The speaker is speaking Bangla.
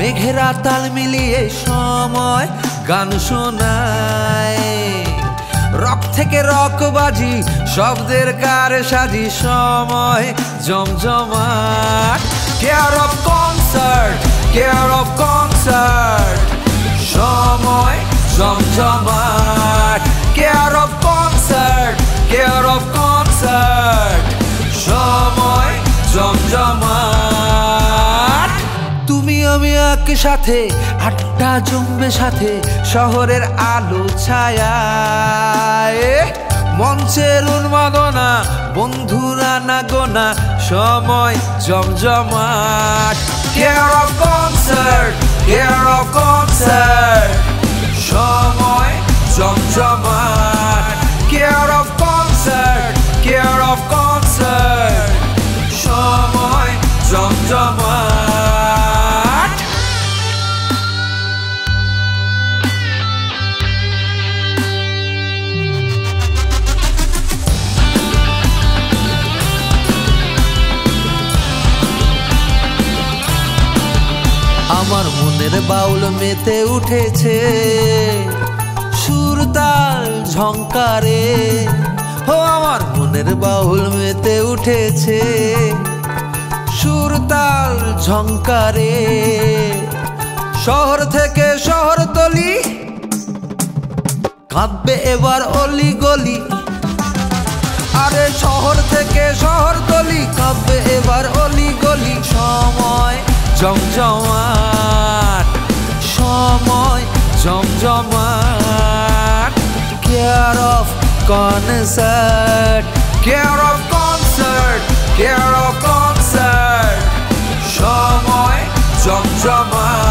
মেঘেরা তাল মিলিয়ে সময় গান শোনায়। রক থেকে রকবাজি শব্দের কারে সাজি সময় জমজমাট। Care of concert, care of concert, সময় জমজমাট। Care of concert, care of concert, সময় জমজমাট। তুমি আমি একসাথে আড্ডা জমবে সাথে শহরের আলো ছায়ায়। মঞ্চের উন্মাদনা বন্ধুরা না গোনা সময় জমজমাট। Care of concert, care of concert, সময় জমজমাট। Care of concert, care of concert, সময় জমজমাট। আমার মনের বাউল মেতে উঠেছে সুর তাল ঝংকারে। ও আমার মনের বাউল মেতে উঠেছে সুর তাল ঝংকারে। শহর থেকে শহরতলি কাঁদবে এবার অলি গলি। আরে শহর থেকে শহরতলি কাঁদবে এবার অলি গলি। সময় জমজমাট, সময় জমজমাট। Care of concert, care of concert, care of concert, সময় জমজমাট।